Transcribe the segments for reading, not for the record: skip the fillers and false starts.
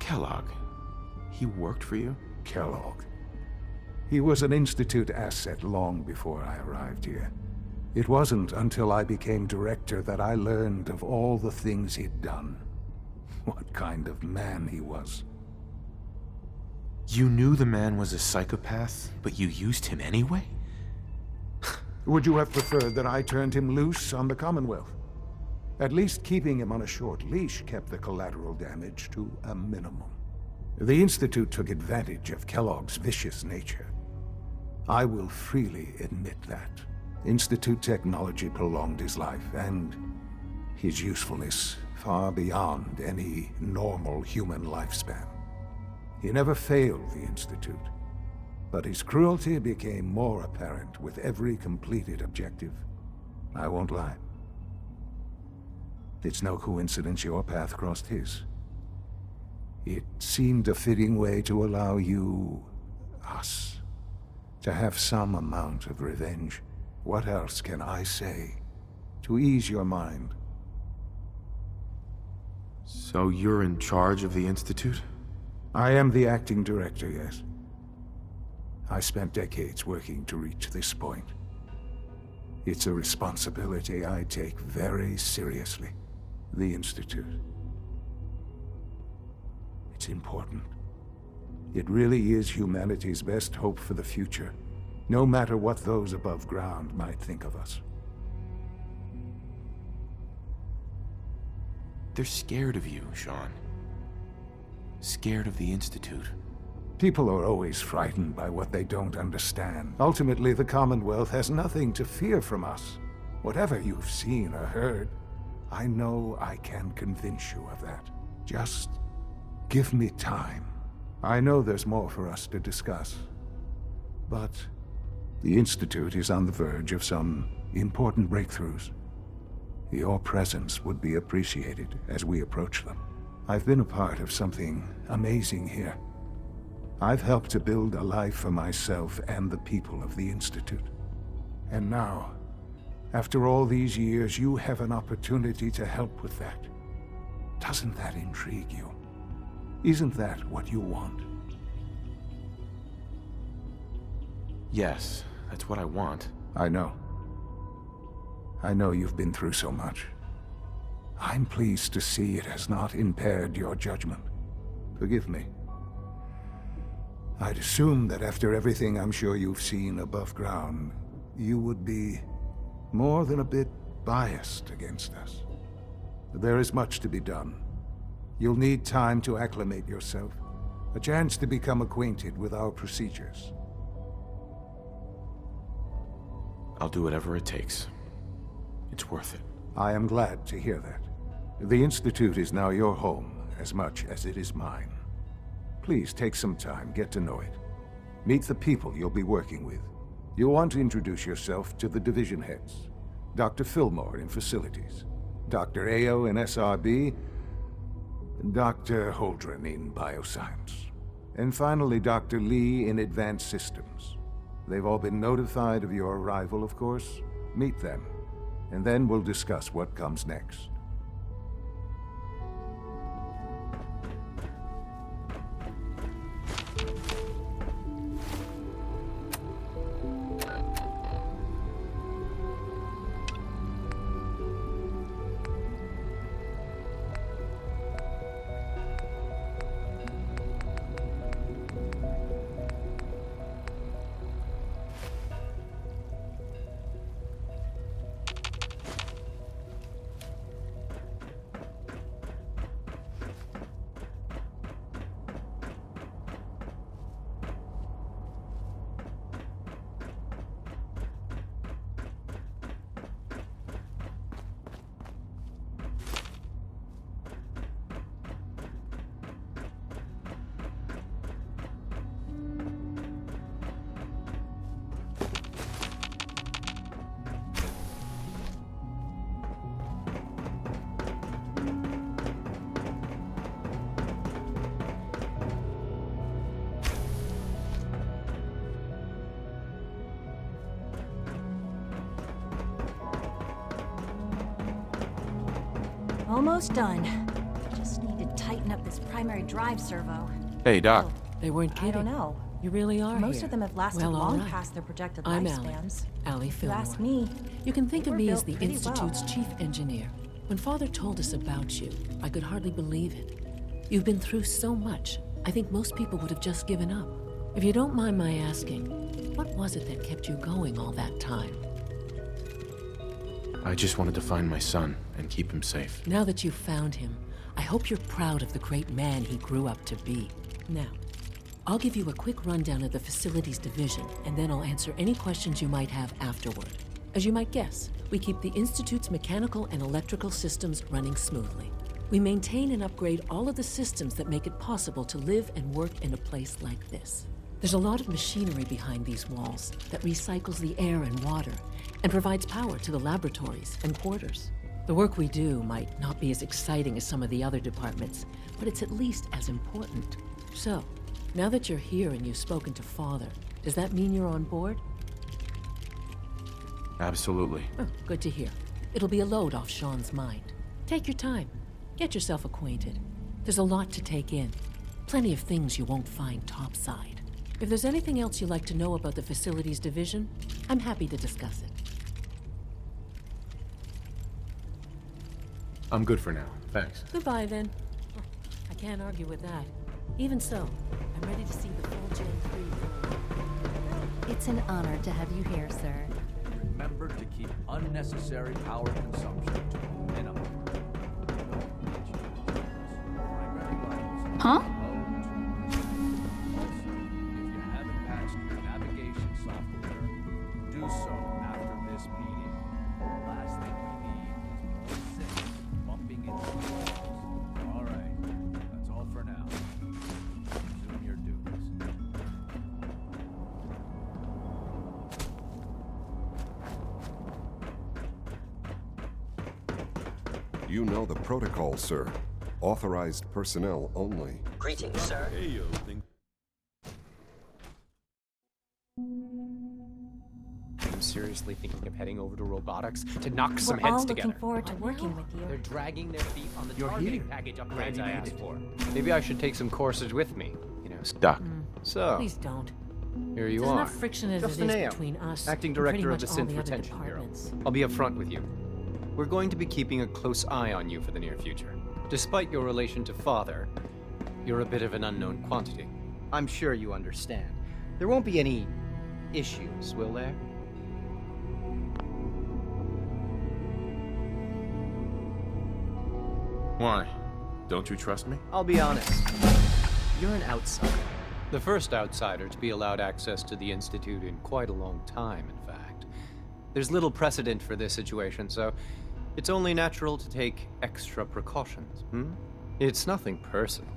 Kellogg. He worked for you? Kellogg. He was an Institute asset long before I arrived here. It wasn't until I became director that I learned of all the things he'd done. What kind of man he was. You knew the man was a psychopath, but you used him anyway? Would you have preferred that I turned him loose on the Commonwealth? At least keeping him on a short leash kept the collateral damage to a minimum. The Institute took advantage of Kellogg's vicious nature. I will freely admit that. Institute technology prolonged his life, and his usefulness far beyond any normal human lifespan. He never failed the Institute, but his cruelty became more apparent with every completed objective. I won't lie. It's no coincidence your path crossed his. It seemed a fitting way to allow you, us, to have some amount of revenge. What else can I say to ease your mind? So you're in charge of the Institute? I am the acting director, yes. I spent decades working to reach this point. It's a responsibility I take very seriously. The Institute. It's important. It really is humanity's best hope for the future, no matter what those above ground might think of us. They're scared of you, Sean. Scared of the Institute. People are always frightened by what they don't understand. Ultimately, the Commonwealth has nothing to fear from us. Whatever you've seen or heard, I know I can convince you of that. Just give me time. I know there's more for us to discuss. But the Institute is on the verge of some important breakthroughs. Your presence would be appreciated as we approach them. I've been a part of something amazing here. I've helped to build a life for myself and the people of the Institute. And now, after all these years, you have an opportunity to help with that. Doesn't that intrigue you? Isn't that what you want? Yes, that's what I want. I know. I know you've been through so much. I'm pleased to see it has not impaired your judgment. Forgive me. I'd assumed that after everything I'm sure you've seen above ground, you would be more than a bit biased against us. There is much to be done. You'll need time to acclimate yourself, a chance to become acquainted with our procedures. I'll do whatever it takes. It's worth it. I am glad to hear that. The Institute is now your home as much as it is mine. Please take some time, get to know it. Meet the people you'll be working with. You'll want to introduce yourself to the division heads. Dr. Fillmore in Facilities, Dr. Ayo in SRB, Dr. Holdren in Bioscience, and finally Dr. Lee in Advanced Systems. They've all been notified of your arrival, of course. Meet them, and then we'll discuss what comes next. Almost done. Just need to tighten tighten up this primary drive servo. Hey, Doc. They weren't kidding. I don't know. You really are Most here. of them have lasted Well, all long right. past their projected I'm lifespans. Allie If you ask Fillmore. me, You can think they of were me as built the pretty Institute's well. chief engineer. When Father told us about you, I could hardly believe it. You've been through so much, I think most people would have just given up. If you don't mind my asking, what was it that kept you going all that time? I just wanted to find my son and keep him safe. Now that you've found him, I hope you're proud of the great man he grew up to be. Now, I'll give you a quick rundown of the facilities division, and then I'll answer any questions you might have afterward. As you might guess, we keep the Institute's mechanical and electrical systems running smoothly. We maintain and upgrade all of the systems that make it possible to live and work in a place like this. There's a lot of machinery behind these walls that recycles the air and water and provides power to the laboratories and quarters. The work we do might not be as exciting as some of the other departments, but it's at least as important. So, now that you're here and you've spoken to Father, does that mean you're on board? Absolutely. Oh, good to hear. It'll be a load off Sean's mind. Take your time. Get yourself acquainted. There's a lot to take in. Plenty of things you won't find topside. If there's anything else you'd like to know about the facilities division, I'm happy to discuss it. I'm good for now. Thanks. Goodbye, then. Oh, I can't argue with that. Even so, I'm ready to see the full Gen 3. It's an honor to have you here, sir. Remember to keep unnecessary power consumption to a minimum. Huh? Also, if you haven't patched your navigation software, do so after this meeting. The last thing we need is more six bumping into walls. All right, that's all for now. Resume your duties. You know the protocol, sir. Authorized personnel only. Greetings, sir. I'm seriously thinking of heading over to robotics to knock some We're heads all together. looking forward to working with They're you. dragging their feet on the You're targeting here. package upgrades Glad you I made asked it. for. Maybe I should take some courses with me. You know, Doc. so Please don't. here you There's are. enough friction as Justin it is Ayo, between us acting and pretty director of much the all Synth the other Retention Bureau. departments. I'll be upfront with you. We're going to be keeping a close eye on you for the near future. Despite your relation to Father, you're a bit of an unknown quantity. I'm sure you understand. There won't be any issues, will there? Why? Don't you trust me? I'll be honest. You're an outsider. The first outsider to be allowed access to the Institute in quite a long time, in fact. There's little precedent for this situation, so it's only natural to take extra precautions, It's nothing personal,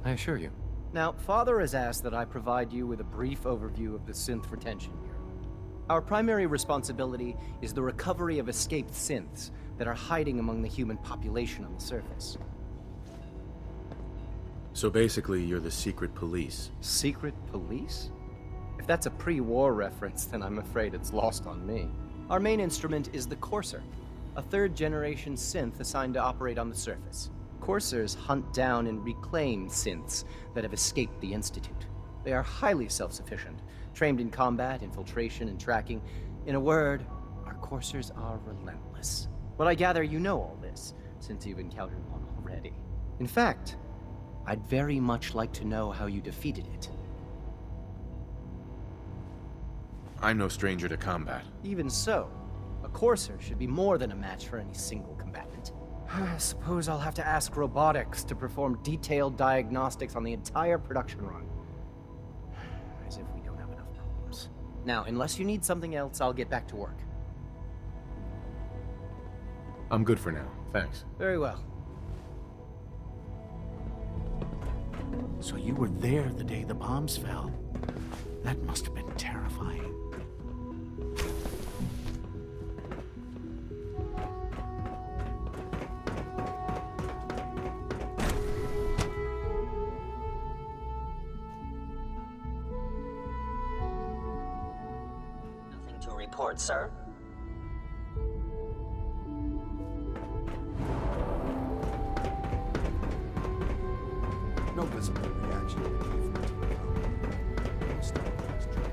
I assure you. Now, Father has asked that I provide you with a brief overview of the Synth Retention Bureau. Our primary responsibility is the recovery of escaped synths that are hiding among the human population on the surface. So basically, you're the secret police. Secret police? If that's a pre-war reference, then I'm afraid it's lost on me. Our main instrument is the Courser, a third-generation synth assigned to operate on the surface. Coursers hunt down and reclaim synths that have escaped the Institute. They are highly self-sufficient, trained in combat, infiltration, and tracking. In a word, our Coursers are relentless. But I gather you know all this, since you've encountered one already. In fact, I'd very much like to know how you defeated it. I'm no stranger to combat. Even so, a Courser should be more than a match for any single combatant. I suppose I'll have to ask robotics to perform detailed diagnostics on the entire production run. As if we don't have enough problems. Now, unless you need something else, I'll get back to work. I'm good for now. Thanks. Very well. So you were there the day the bombs fell. That must have been terrifying. Nothing to report, sir. No visible reaction indicated from the ground. We'll start the next journey.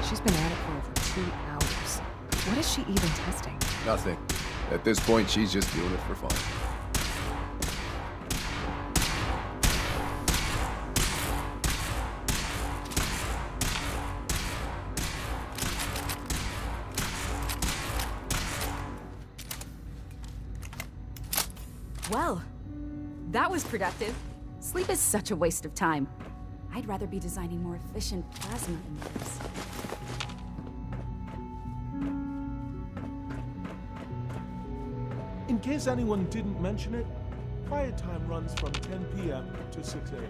She's been at it for over 2 hours. What is she even testing? Nothing. At this point, she's just doing it for fun. Well, that was productive. Sleep is such a waste of time. I'd rather be designing more efficient plasma emitters. In case anyone didn't mention it, quiet time runs from 10 p.m. to 6 a.m.